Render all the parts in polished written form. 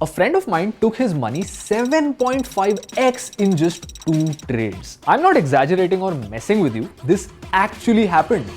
A friend of mine took his money 7.5x in just 2 trades. I'm not exaggerating or messing with you. This actually happened.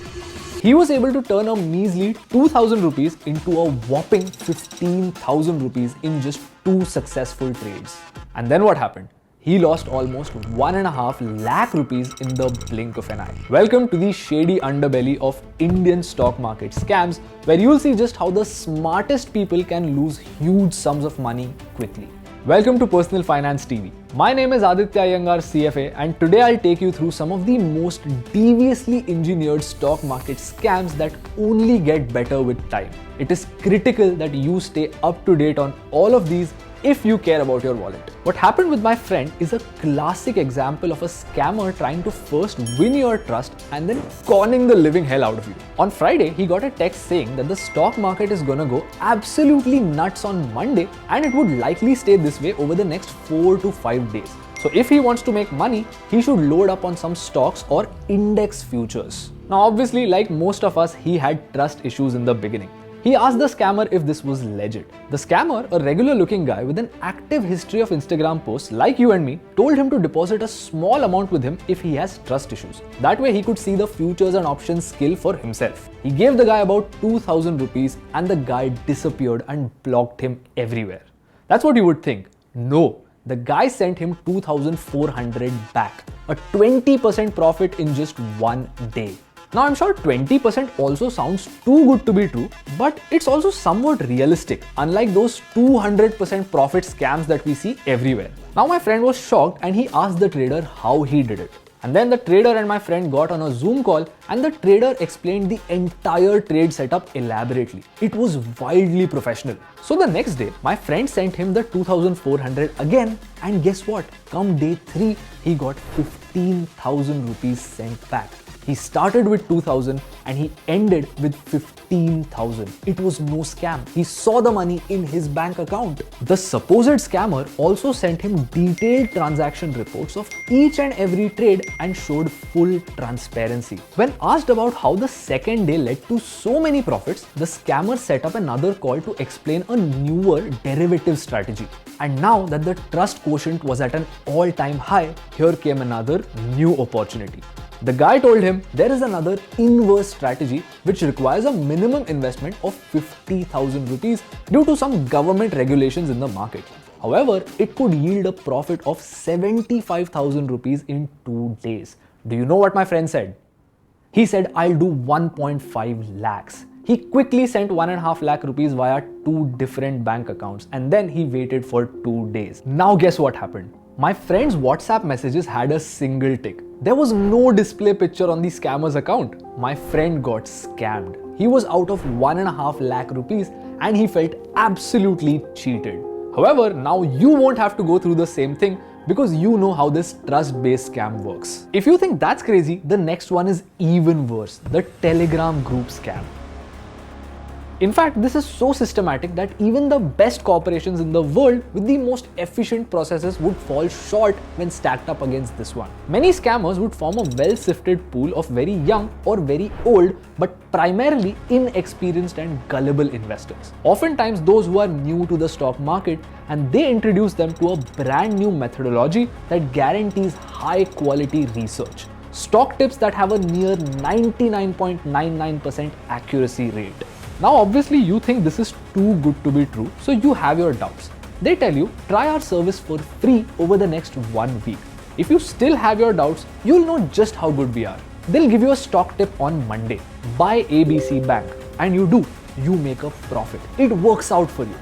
He was able to turn a measly 2,000 rupees into a whopping 15,000 rupees in just 2 successful trades. And then what happened? He lost almost 1.5 lakh rupees in the blink of an eye. Welcome to the shady underbelly of Indian stock market scams, where you'll see just how the smartest people can lose huge sums of money quickly. Welcome to Personal Finance TV. My name is Aditya Iyengar, CFA, and today I'll take you through some of the most deviously engineered stock market scams that only get better with time. It is critical that you stay up to date on all of these if you care about your wallet. What happened with my friend is a classic example of a scammer trying to first win your trust and then conning the living hell out of you. On Friday, he got a text saying that the stock market is gonna go absolutely nuts on Monday and it would likely stay this way over the next 4 to 5 days. So if he wants to make money, he should load up on some stocks or index futures. Now obviously, like most of us, he had trust issues in the beginning. He asked the scammer if this was legit. The scammer, a regular looking guy with an active history of Instagram posts like you and me, told him to deposit a small amount with him if he has trust issues. That way he could see the futures and options skill for himself. He gave the guy about 2,000 rupees and the guy disappeared and blocked him everywhere. That's what you would think. No, the guy sent him 2,400 back, a 20% profit in just 1 day. Now I'm sure 20% also sounds too good to be true, but it's also somewhat realistic, unlike those 200% profit scams that we see everywhere. Now my friend was shocked and he asked the trader how he did it. And then the trader and my friend got on a Zoom call and the trader explained the entire trade setup elaborately. It was wildly professional. So the next day, my friend sent him the 2,400 again, and guess what? Come day 3, he got 15,000 rupees sent back. He started with 2,000 and he ended with 15,000. It was no scam. He saw the money in his bank account. The supposed scammer also sent him detailed transaction reports of each and every trade and showed full transparency. When asked about how the second day led to so many profits, the scammer set up another call to explain a newer derivative strategy. And now that the trust quotient was at an all-time high, here came another new opportunity. The guy told him there is another inverse strategy which requires a minimum investment of 50,000 rupees due to some government regulations in the market. However, it could yield a profit of 75,000 rupees in 2 days. Do you know what my friend said? He said, I'll do 1.5 lakhs. He quickly sent 1.5 lakh rupees via 2 different bank accounts and then he waited for 2 days. Now guess what happened? My friend's WhatsApp messages had a single tick. There was no display picture on the scammer's account. My friend got scammed. He was out of 1.5 lakh rupees and he felt absolutely cheated. However, now you won't have to go through the same thing because you know how this trust-based scam works. If you think that's crazy, the next one is even worse, the Telegram group scam. In fact, this is so systematic that even the best corporations in the world with the most efficient processes would fall short when stacked up against this one. Many scammers would form a well-sifted pool of very young or very old but primarily inexperienced and gullible investors. Oftentimes those who are new to the stock market, and they introduce them to a brand new methodology that guarantees high quality research. Stock tips that have a near 99.99% accuracy rate. Now obviously you think this is too good to be true, so you have your doubts. They tell you, try our service for free over the next 1 week. If you still have your doubts, you'll know just how good we are. They'll give you a stock tip on Monday. Buy ABC Bank. And you do. You make a profit. It works out for you.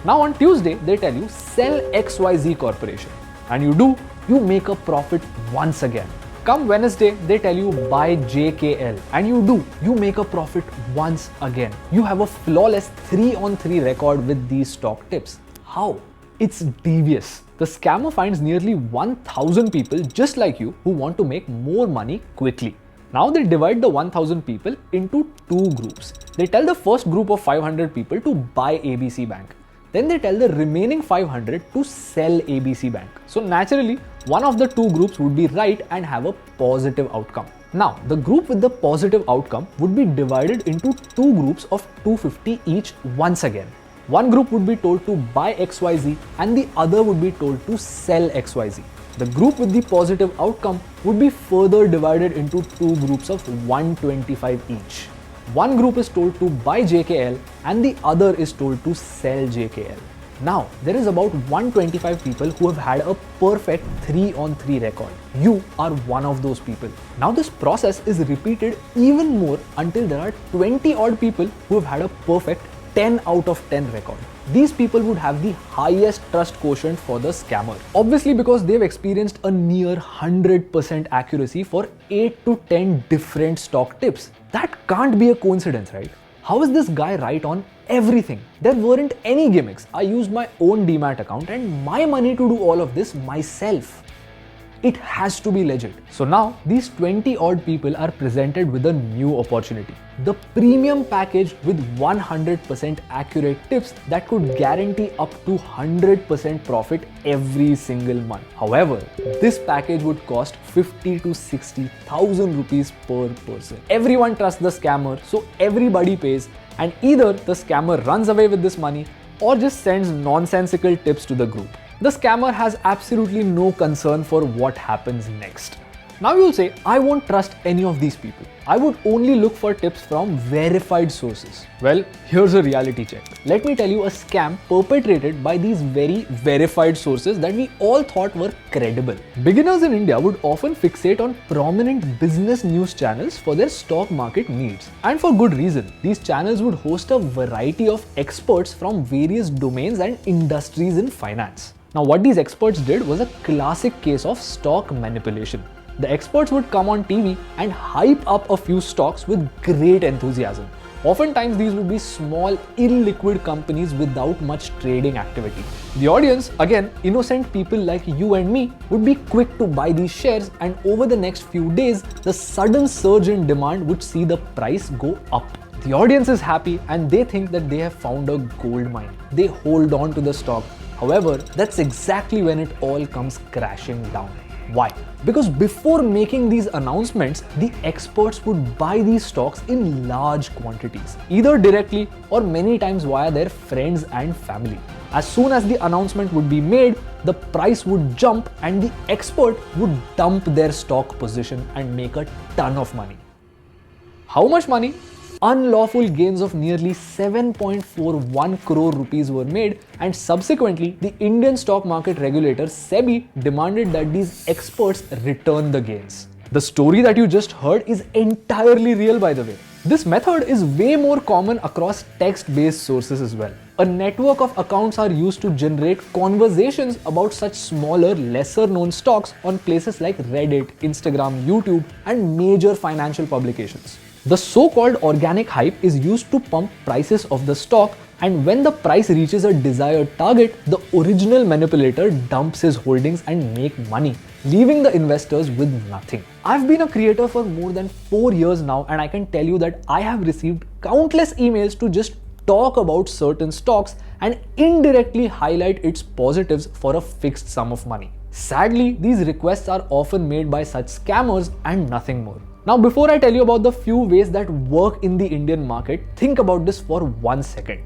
Now on Tuesday, they tell you, sell XYZ Corporation. And you do. You make a profit once again. Come Wednesday, they tell you buy JKL and you do. You make a profit once again. You have a flawless 3-on-3 record with these stock tips. How? It's devious. The scammer finds nearly 1,000 people just like you who want to make more money quickly. Now they divide the 1,000 people into 2 groups. They tell the first group of 500 people to buy ABC Bank. Then they tell the remaining 500 to sell ABC Bank. So naturally, one of the 2 groups would be right and have a positive outcome. Now, the group with the positive outcome would be divided into 2 groups of 250 each once again. One group would be told to buy XYZ and the other would be told to sell XYZ. The group with the positive outcome would be further divided into two groups of 125 each. One group is told to buy JKL and the other is told to sell JKL. Now, there is about 125 people who have had a perfect 3-on-3 record. You are one of those people. Now this process is repeated even more until there are 20 odd people who have had a perfect 10 out of 10 record. These people would have the highest trust quotient for the scammer. Obviously because they've experienced a near 100% accuracy for 8 to 10 different stock tips. That can't be a coincidence, right? How is this guy right on everything? There weren't any gimmicks. I used my own Demat account and my money to do all of this myself. It has to be legit. So now these 20 odd people are presented with a new opportunity. The premium package with 100% accurate tips that could guarantee up to 100% profit every single month. However, this package would cost 50 to 60,000 rupees per person. Everyone trusts the scammer, so everybody pays, and either the scammer runs away with this money or just sends nonsensical tips to the group. The scammer has absolutely no concern for what happens next. Now you'll say, I won't trust any of these people. I would only look for tips from verified sources. Well, here's a reality check. Let me tell you a scam perpetrated by these very verified sources that we all thought were credible. Beginners in India would often fixate on prominent business news channels for their stock market needs. And for good reason. These channels would host a variety of experts from various domains and industries in finance. Now, what these experts did was a classic case of stock manipulation. The experts would come on TV and hype up a few stocks with great enthusiasm. Oftentimes, these would be small, illiquid companies without much trading activity. The audience, again, innocent people like you and me, would be quick to buy these shares, and over the next few days, the sudden surge in demand would see the price go up. The audience is happy and they think that they have found a gold mine. They hold on to the stock. However, that's exactly when it all comes crashing down. Why? Because before making these announcements, the experts would buy these stocks in large quantities, either directly or many times via their friends and family. As soon as the announcement would be made, the price would jump and the expert would dump their stock position and make a ton of money. How much money? Unlawful gains of nearly 7.41 crore rupees were made, and subsequently the Indian stock market regulator SEBI demanded that these experts return the gains. The story that you just heard is entirely real, by the way. This method is way more common across text-based sources as well. A network of accounts are used to generate conversations about such smaller, lesser-known stocks on places like Reddit, Instagram, YouTube, and major financial publications. The so-called organic hype is used to pump prices of the stock, and when the price reaches a desired target, the original manipulator dumps his holdings and makes money, leaving the investors with nothing. I've been a creator for more than 4 years now, and I can tell you that I have received countless emails to just talk about certain stocks and indirectly highlight its positives for a fixed sum of money. Sadly, these requests are often made by such scammers and nothing more. Now, before I tell you about the few ways that work in the Indian market, think about this for 1 second.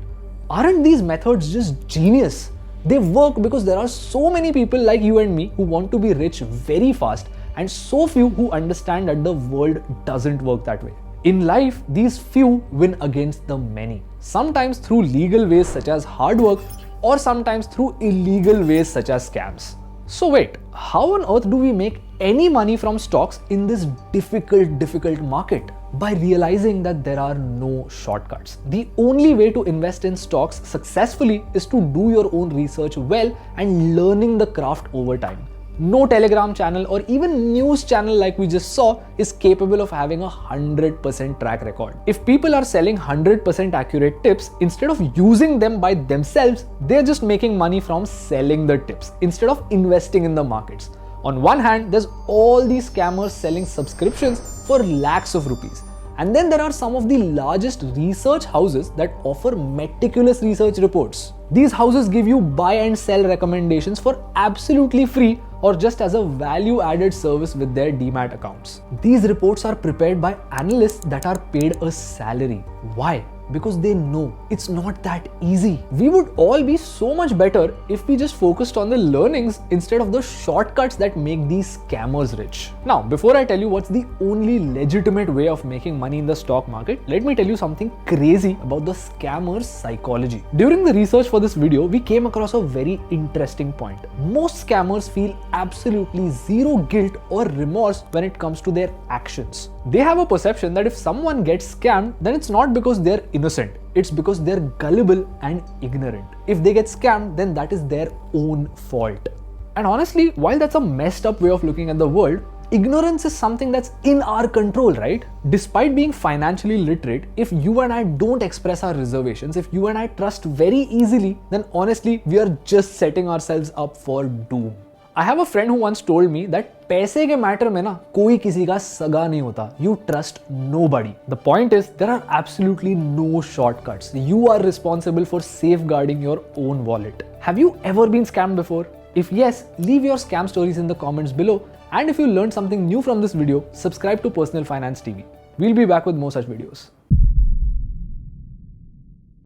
Aren't these methods just genius? They work because there are so many people like you and me who want to be rich very fast, and so few who understand that the world doesn't work that way. In life, these few win against the many, sometimes through legal ways such as hard work, or sometimes through illegal ways such as scams. So wait, how on earth do we make any money from stocks in this difficult market? By realizing that there are no shortcuts. The only way to invest in stocks successfully is to do your own research well and learning the craft over time. No Telegram channel or even news channel like we just saw is capable of having a 100% track record. If people are selling 100% accurate tips, instead of using them by themselves, they're just making money from selling the tips instead of investing in the markets. On one hand, there's all these scammers selling subscriptions for lakhs of rupees. And then there are some of the largest research houses that offer meticulous research reports. These houses give you buy and sell recommendations for absolutely free or just as a value-added service with their Demat accounts. These reports are prepared by analysts that are paid a salary. Why? because they know it's not that easy. We would all be so much better if we just focused on the learnings instead of the shortcuts that make these scammers rich. Now, before I tell you what's the only legitimate way of making money in the stock market, let me tell you something crazy about the scammer's psychology. During the research for this video, we came across a very interesting point. Most scammers feel absolutely zero guilt or remorse when it comes to their actions. They have a perception that if someone gets scammed, then it's not because they're innocent. It's because they're gullible and ignorant. If they get scammed, then that is their own fault. And honestly, while that's a messed up way of looking at the world, ignorance is something that's in our control, right? Despite being financially literate, if you and I don't express our reservations, if you and I trust very easily, then honestly, we are just setting ourselves up for doom. I have a friend who once told me that पैसे के matter में ना कोई किसी का सगा नहीं होता. You trust nobody. The point is, there are absolutely no shortcuts. You are responsible for safeguarding your own wallet. Have you ever been scammed before? If yes, leave your scam stories in the comments below. And if you learned something new from this video, subscribe to Personal Finance TV. We'll be back with more such videos.